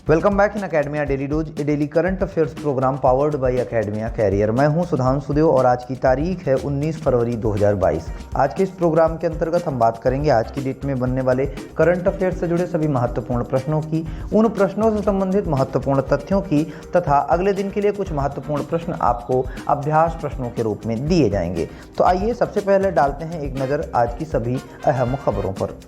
Welcome back in Academia daily dose, a daily current affairs program powered by Academia career. मैं हूं सुधांशु देव और आज की तारीख है 19 फरवरी 2022। आज के इस प्रोग्राम के अंतर्गत हम बात करेंगे आज की डेट में बनने वाले करंट अफेयर्स से जुड़े सभी महत्वपूर्ण प्रश्नों की, उन प्रश्नों से संबंधित महत्वपूर्ण तथ्यों की तथा अगले दिन के लिए कुछ महत्वपूर्ण प्रश्न आपको अभ्यास प्रश्नों के रूप में दिए जाएंगे। तो आइए सबसे पहले डालते हैं एक नज़र आज की सभी अहम खबरों पर।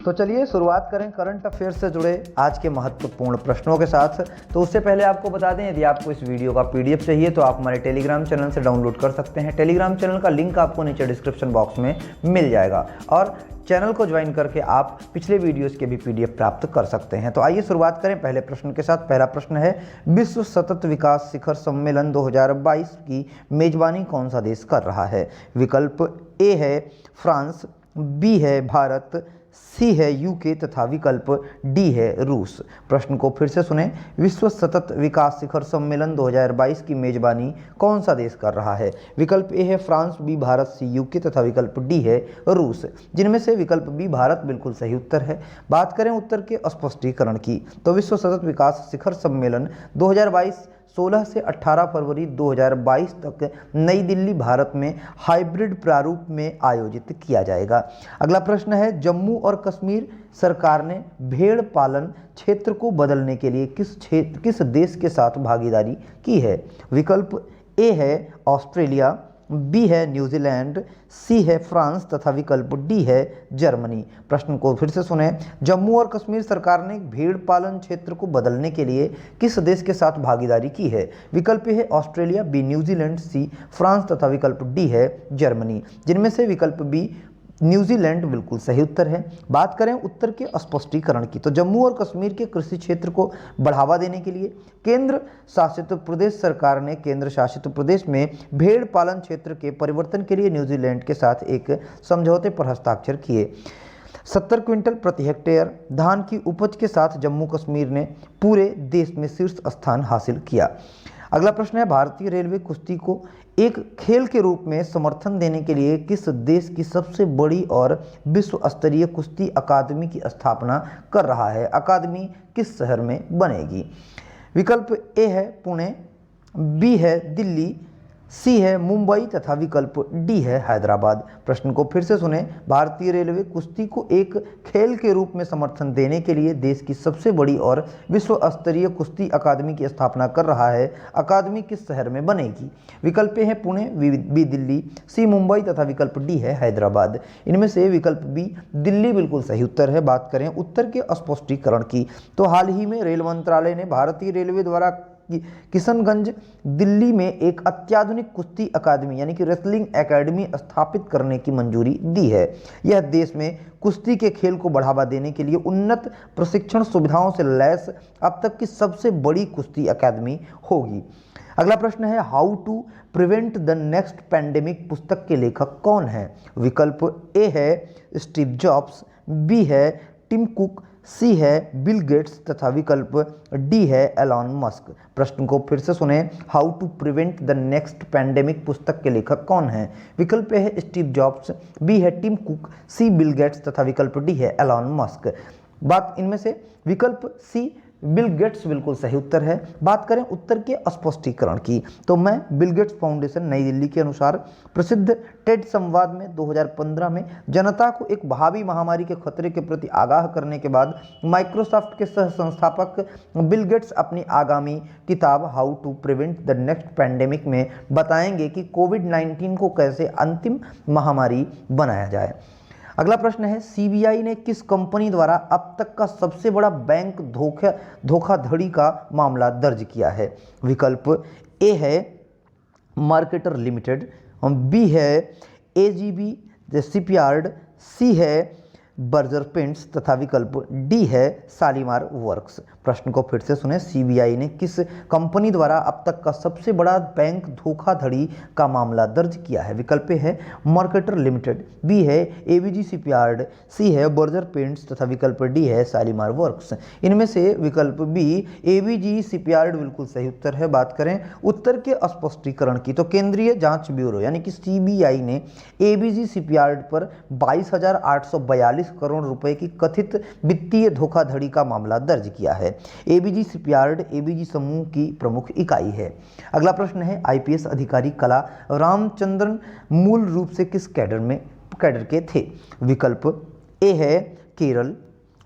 तो चलिए शुरुआत करें करंट अफेयर्स से जुड़े आज के महत्वपूर्ण प्रश्नों के साथ। तो उससे पहले आपको बता दें, यदि आपको इस वीडियो का पीडीएफ चाहिए तो आप हमारे टेलीग्राम चैनल से डाउनलोड कर सकते हैं। टेलीग्राम चैनल का लिंक आपको नीचे डिस्क्रिप्शन बॉक्स में मिल जाएगा और चैनल को ज्वाइन करके आप पिछले वीडियोस के भी पीडीएफ प्राप्त कर सकते हैं। तो आइए शुरुआत करें पहले प्रश्न के साथ। पहला प्रश्न है, विश्व सतत विकास शिखर सम्मेलन 2022 की मेजबानी कौन सा देश कर रहा है? विकल्प ए है फ्रांस, बी है भारत, सी है यूके तथा विकल्प डी है रूस। प्रश्न को फिर से सुने, विश्व सतत विकास शिखर सम्मेलन 2022 की मेजबानी कौन सा देश कर रहा है? विकल्प ए है फ्रांस, बी भारत, सी यूके तथा विकल्प डी है रूस, जिनमें से विकल्प बी भारत बिल्कुल सही उत्तर है। बात करें उत्तर के स्पष्टीकरण की, तो विश्व सतत विकास शिखर सम्मेलन 2022 16 से 18 फरवरी 2022 तक नई दिल्ली भारत में हाइब्रिड प्रारूप में आयोजित किया जाएगा। अगला प्रश्न है, जम्मू और कश्मीर सरकार ने भेड़ पालन क्षेत्र को बदलने के लिए किस देश के साथ भागीदारी की है? विकल्प ए है ऑस्ट्रेलिया, बी है न्यूजीलैंड, सी है फ्रांस तथा विकल्प डी है जर्मनी। प्रश्न को फिर से सुने, जम्मू और कश्मीर सरकार ने भेड़ पालन क्षेत्र को बदलने के लिए किस देश के साथ भागीदारी की है? विकल्प ए है Australia, B New Zealand, C France तथा विकल्प डी है जर्मनी, जिनमें से विकल्प बी न्यूजीलैंड बिल्कुल सही उत्तर है। बात करें उत्तर के स्पष्टीकरण की, तो जम्मू और कश्मीर के कृषि क्षेत्र को बढ़ावा देने के लिए केंद्र शासित प्रदेश सरकार ने केंद्र शासित प्रदेश में भेड़ पालन क्षेत्र के परिवर्तन के लिए न्यूजीलैंड के साथ एक समझौते पर हस्ताक्षर किए। 70 क्विंटल प्रति हेक्टेयर धान की उपज के साथ जम्मू कश्मीर ने पूरे देश में शीर्ष स्थान हासिल किया। अगला प्रश्न है, भारतीय रेलवे कुश्ती को एक खेल के रूप में समर्थन देने के लिए किस देश की सबसे बड़ी और विश्व स्तरीय कुश्ती अकादमी की स्थापना कर रहा है? अकादमी किस शहर में बनेगी? विकल्प ए है पुणे, बी है दिल्ली, सी है मुंबई तथा विकल्प डी है हैदराबाद। प्रश्न को फिर से सुने, भारतीय रेलवे कुश्ती को एक खेल के रूप में समर्थन देने के लिए देश की सबसे बड़ी और विश्व स्तरीय कुश्ती अकादमी की स्थापना कर रहा है। अकादमी किस शहर में बनेगी? विकल्प ए है पुणे, बी दिल्ली, सी मुंबई तथा विकल्प डी है हैदराबाद। इनमें से विकल्प बी दिल्ली बिल्कुल सही उत्तर है। बात करें उत्तर के स्पष्टीकरण की, तो हाल ही में रेल मंत्रालय ने भारतीय रेलवे द्वारा किशनगंज दिल्ली में एक अत्याधुनिक कुश्ती अकादमी यानी कि रेसलिंग एकेडमी स्थापित करने की मंजूरी दी है। यह देश में कुश्ती के खेल को बढ़ावा देने के लिए उन्नत प्रशिक्षण सुविधाओं से लैस अब तक की सबसे बड़ी कुश्ती अकादमी होगी। अगला प्रश्न है, how to prevent the next pandemic पुस्तक के लेखक कौन है? विकल्प ए है स्टीव जॉब्स, बी है टिम कुक, सी है बिल गेट्स तथा विकल्प डी है एलॉन मस्क। प्रश्न को फिर से सुने, how to prevent the next pandemic पुस्तक के लेखक कौन है? विकल्प ए है स्टीव जॉब्स, बी है Tim Cook, C Bill Gates तथा विकल्प डी है एलॉन मस्क। बात इनमें से विकल्प सी बिल गेट्स बिल्कुल सही उत्तर है। बात करें उत्तर के स्पष्टीकरण की, तो मैं बिल गेट्स फाउंडेशन नई दिल्ली के अनुसार प्रसिद्ध टेड संवाद में 2015 में जनता को एक भावी महामारी के खतरे के प्रति आगाह करने के बाद माइक्रोसॉफ्ट के सह संस्थापक बिल गेट्स अपनी आगामी किताब how to prevent the next pandemic में बताएंगे कि कोविड-19 को कैसे अंतिम महामारी बनाया जाए। अगला प्रश्न है, सीबीआई ने किस कंपनी द्वारा अब तक का सबसे बड़ा बैंक धोखाधड़ी का मामला दर्ज किया है? विकल्प ए है मार्केटर लिमिटेड, बी है एजीबी शिपयार्ड, सी है बर्जर पेंट्स तथा विकल्प डी है शालीमार वर्क्स। प्रश्न को फिर से सुने। सीबीआई ने किस कंपनी द्वारा अब तक का सबसे बड़ा बैंक धोखाधड़ी का मामला दर्ज किया है? विकल्प ए है मार्केटर लिमिटेड, बी है एबीजी शिपयार्ड, सी है बर्जर पेंट्स तथा विकल्प डी है शालीमार वर्क्स। इनमें से विकल्प बी एबीजी शिपयार्ड बिल्कुल सही उत्तर है। बात करें उत्तर के स्पष्टीकरण की तो केंद्रीय जांच ब्यूरो यानी कि सीबीआई ने एबीजी शिपयार्ड पर 22,842 करोड़ रुपए की कथित वित्तीय धोखाधड़ी का मामला दर्ज किया है। एबीजी शिपयार्ड एबीजी समूह की प्रमुख इकाई है। अगला प्रश्न है आईपीएस अधिकारी कला रामचंद्रन मूल रूप से किस कैडर के थे? विकल्प ए है केरल,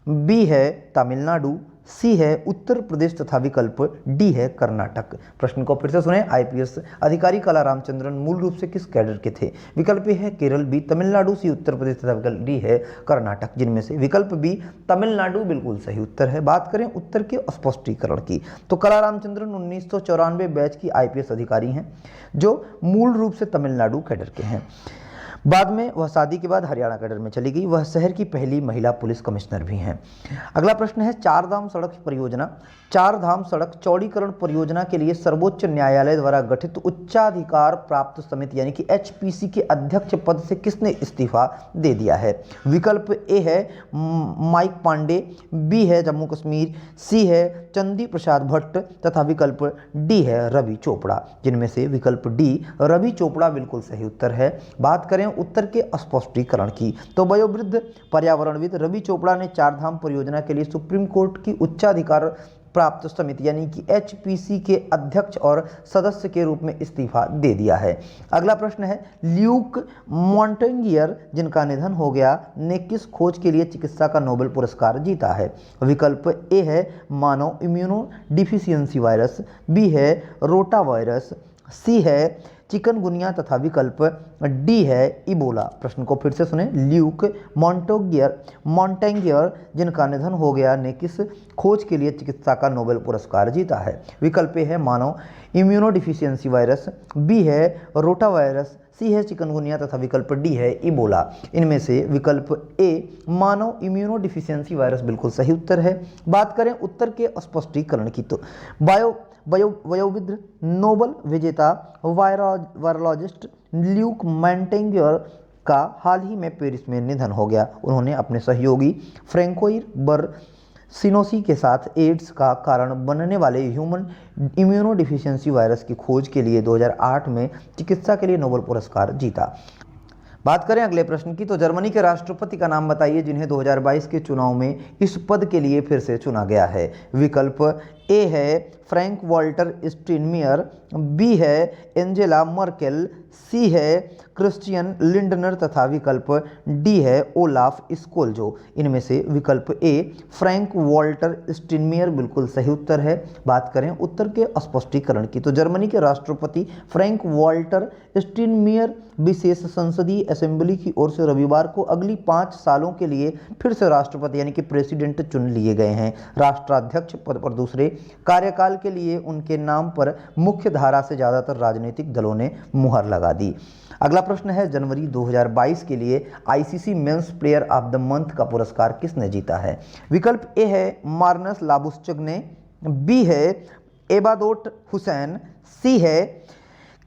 बी है तमिलनाडु, सी है उत्तर प्रदेश तथा विकल्प डी है कर्नाटक। प्रश्न को फिर से सुने। आईपीएस अधिकारी कला रामचंद्रन मूल रूप से किस कैडर के थे? विकल्प ए है केरल, बी तमिलनाडु, सी उत्तर प्रदेश तथा विकल्प डी है कर्नाटक, जिनमें से विकल्प बी तमिलनाडु बिल्कुल सही उत्तर है। बात करें उत्तर के स्पष्टीकरण की तो कला रामचंद्रन 1994 बैच की आईपीएस अधिकारी हैं जो मूल रूप से तमिलनाडु कैडर के हैं। बाद में वह शादी के बाद हरियाणा कैडर में चली गई। वह शहर की पहली महिला पुलिस कमिश्नर भी हैं। अगला प्रश्न है चारधाम सड़क परियोजना। चारधाम सड़क चौड़ीकरण परियोजना के लिए सर्वोच्च न्यायालय द्वारा गठित उच्चाधिकार प्राप्त समिति यानी कि एचपीसी के अध्यक्ष पद से किसने इस्तीफा दे दिया है? विकल्प ए है माइक पांडे, बी है जम्मू कश्मीर, सी है चंदी प्रसाद भट्ट तथा विकल्प डी है रवि चोपड़ा, जिनमें से विकल्प डी रवि चोपड़ा बिल्कुल सही उत्तर है। बात करें उत्तर के स्पष्टीकरण की तो वयोवृद्ध पर्यावरणविद रवि चोपड़ा ने चारधाम परियोजना के लिए सुप्रीम कोर्ट की उच्चाधिकार प्राप्त समिति यानी कि एचपीसी के अध्यक्ष और सदस्य के रूप में इस्तीफा दे दिया है। अगला प्रश्न है ल्यूक मॉन्टेगियर जिनका निधन हो गया ने किस खोज के लिए चिकित्सा का नोबेल पुरस्कार जीता है? विकल्प ए है मानव इम्यूनो डिफिशियंसी वायरस, बी है रोटा वायरस, सी है चिकनगुनिया तथा विकल्प डी है इबोला। प्रश्न को फिर से सुने। ल्यूक मॉन्टेगियर जिनका निधन हो गया ने किस खोज के लिए चिकित्सा का नोबेल पुरस्कार जीता है? विकल्प ए है मानव इम्यूनोडिफिशियंसी वायरस, बी है रोटा वायरस, सी है चिकनगुनिया तथा विकल्प डी है इबोला। इनमें से विकल्प ए मानव इम्यूनोडिफिशियंसी वायरस बिल्कुल सही उत्तर है। बात करें उत्तर के स्पष्टीकरण की तो वयोवृद्ध नोबेल विजेता वायरोलॉजिस्ट ल्यूक मॉन्टेगियर का हाल ही में पेरिस में निधन हो गया। उन्होंने अपने सहयोगी फ्रैंकोइर बरसिनोसी के साथ एड्स का कारण बनने वाले ह्यूमन इम्यूनोडिफिशियंसी वायरस की खोज के लिए 2008 में चिकित्सा के लिए नोबेल पुरस्कार जीता। बात करें अगले प्रश्न की तो जर्मनी के राष्ट्रपति का नाम बताइए जिन्हें 2022 के चुनाव में इस पद के लिए फिर से चुना गया है। विकल्प ए है फ्रैंक वॉल्टर स्टीनमियर, बी है एंजेला मर्केल, सी है क्रिश्चियन लिंडनर तथा विकल्प डी है ओलाफ स्कोल्जो। इनमें से विकल्प ए फ्रैंक वॉल्टर स्टीनमियर बिल्कुल सही उत्तर है। बात करें उत्तर के स्पष्टीकरण की तो जर्मनी के राष्ट्रपति फ्रैंक वॉल्टर स्टीनमियर विशेष संसदीय असेंबली की ओर से रविवार को अगली 5 सालों के लिए फिर से राष्ट्रपति यानी कि प्रेसिडेंट चुन लिए गए हैं। राष्ट्राध्यक्ष पद पर दूसरे कार्यकाल के लिए उनके नाम पर मुख्य धारा से ज़्यादातर राजनीतिक दलों ने मुहर लगा दी। अगला प्रश्न है जनवरी 2022 के लिए ICC men's player of the month का पुरस्कार किसने जीता है? विकल्प ए है मार्नस लाबुस्चग ने, बी है एबादोट हुसैन, सी है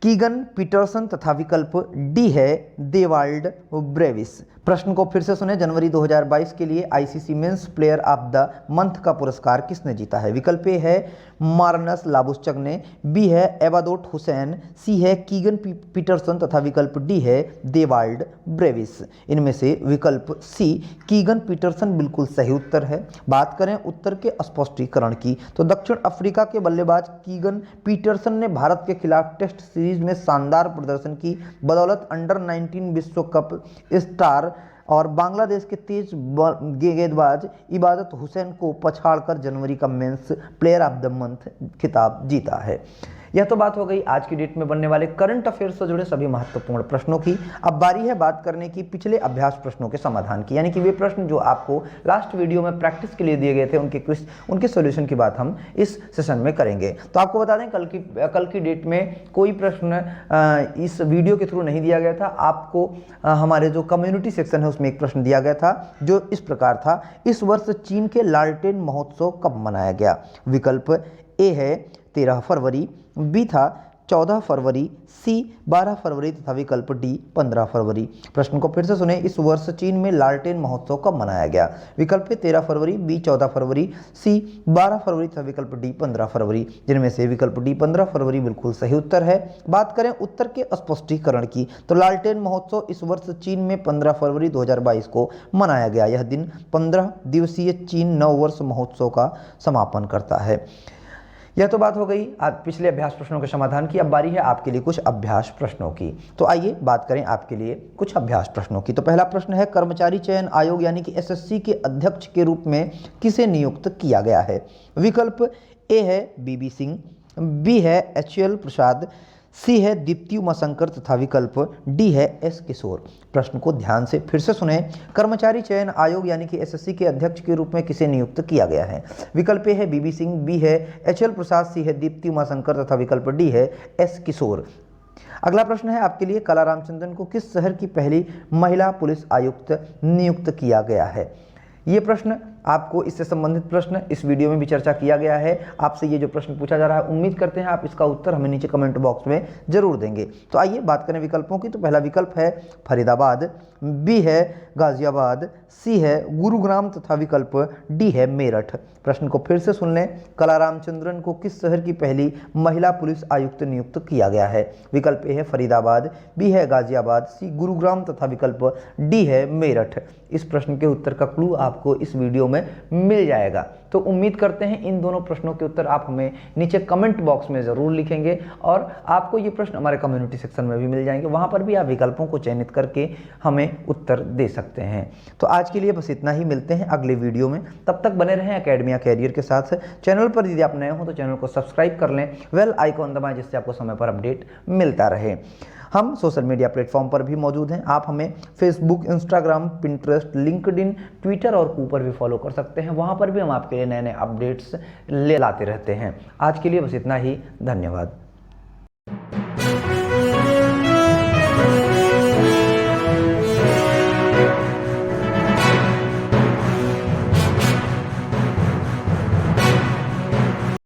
कीगन पीटरसन तथा विकल्प डी है देवाल्ड ब्रेविस। प्रश्न को फिर से सुने। जनवरी 2022 के लिए ICC men's player of the month का पुरस्कार किसने जीता है? विकल्प ए है मार्नस लाबुस्चग ने, बी है एबादोट हुसैन, सी है कीगन पीटरसन तथा विकल्प डी है देवाल्ड ब्रेविस। इनमें से विकल्प सी कीगन पीटरसन बिल्कुल सही उत्तर है। बात करें उत्तर के स्पष्टीकरण की तो दक्षिण अफ्रीका के बल्लेबाज कीगन पीटरसन ने भारत के खिलाफ टेस्ट सीरीज में शानदार प्रदर्शन की बदौलत अंडर 19 विश्व कप स्टार और बांग्लादेश के तेज गेंदबाज इबादत हुसैन को पछाड़कर जनवरी का men's player of the month खिताब जीता है। यह तो बात हो गई आज की डेट में बनने वाले करंट अफेयर्स से जुड़े सभी महत्वपूर्ण प्रश्नों की। अब बारी है बात करने की पिछले अभ्यास प्रश्नों के समाधान की, यानी कि वे प्रश्न जो आपको लास्ट वीडियो में प्रैक्टिस के लिए दिए गए थे उनके सॉल्यूशन की बात हम इस सेशन में करेंगे। तो आपको बता दें कल की डेट में कोई प्रश्न इस वीडियो के थ्रू नहीं दिया गया था। आपको हमारे जो कम्युनिटी सेक्शन है उसमें एक प्रश्न दिया गया था जो इस प्रकार था, इस वर्ष चीन के लालटेन महोत्सव कब मनाया गया? विकल्प ए है 13 फरवरी, बी था 14 फरवरी, सी 12 फरवरी तथा विकल्प डी 15 फरवरी। प्रश्न को फिर से सुने, इस वर्ष चीन में लालटेन महोत्सव कब मनाया गया? विकल्प ए 13 फरवरी, बी 14 फरवरी, सी 12 फरवरी तथा विकल्प डी 15 फरवरी, जिनमें से विकल्प डी 15 फरवरी बिल्कुल सही उत्तर है। बात करें उत्तर के स्पष्टीकरण की तो लालटेन महोत्सव इस वर्ष चीन में 15 फरवरी 2022 को मनाया गया। यह दिन 15 दिवसीय चीन नववर्ष महोत्सव का समापन करता है। यह तो बात हो गई आज पिछले अभ्यास प्रश्नों के समाधान की। अब बारी है आपके लिए कुछ अभ्यास प्रश्नों की। तो आइए बात करें आपके लिए कुछ अभ्यास प्रश्नों की। तो पहला प्रश्न है, कर्मचारी चयन आयोग यानी कि एसएससी के अध्यक्ष के रूप में किसे नियुक्त किया गया है? विकल्प ए है बीबी सिंह, बी है एचएल प्रसाद, सी है दीप्ति उमाशंकर तथा विकल्प डी है एस किशोर। प्रश्न को ध्यान से फिर से सुने, कर्मचारी चयन आयोग यानी कि एसएससी के अध्यक्ष के रूप में किसे नियुक्त किया गया है? विकल्प ए है बीबी सिंह, बी है एचएल प्रसाद, सी है दीप्ति उमाशंकर तथा विकल्प डी है एस किशोर। अगला प्रश्न है आपके लिए, कला रामचंद्रन को किस शहर की पहली महिला पुलिस आयुक्त नियुक्त किया गया है? ये प्रश्न आपको इससे संबंधित प्रश्न इस वीडियो में भी चर्चा किया गया है। आपसे ये जो प्रश्न पूछा जा रहा है उम्मीद करते हैं आप इसका उत्तर हमें नीचे कमेंट बॉक्स में जरूर देंगे। तो आइए बात करें विकल्पों की। तो पहला विकल्प है फरीदाबाद, बी है गाजियाबाद, सी है गुरुग्राम तथा विकल्प डी है मेरठ। प्रश्न को फिर से सुन लें, कला रामचंद्रन को किस शहर की पहली महिला पुलिस आयुक्त नियुक्त किया गया है? विकल्प ए है फरीदाबाद, बी है गाजियाबाद, सी गुरुग्राम तथा विकल्प डी है मेरठ। इस प्रश्न के उत्तर का क्लू आपको इस वीडियो में मिल जाएगा। तो उम्मीद करते हैं इन दोनों प्रश्नों के उत्तर आप हमें नीचे कमेंट बॉक्स में ज़रूर लिखेंगे और आपको ये प्रश्न हमारे कम्युनिटी सेक्शन में भी मिल जाएंगे। वहाँ पर भी आप विकल्पों को चयनित करके हमें उत्तर दे सकते हैं। तो आज के लिए बस इतना ही, मिलते हैं अगले वीडियो में। तब तक बने रहें एकेडमिया कैरियर के साथ। चैनल पर यदि आप नए हो तो चैनल को सब्सक्राइब कर लें, बेल आइकॉन दबाएं जिससे आपको समय पर अपडेट मिलता रहे। हम सोशल मीडिया प्लेटफॉर्म पर भी मौजूद हैं। आप हमें Facebook, Instagram, Pinterest, LinkedIn, Twitter और कू पर भी फॉलो कर सकते हैं। वहाँ पर भी हम आपके लिए नए नए अपडेट्स ले लाते रहते हैं। आज के लिए बस इतना ही, धन्यवाद।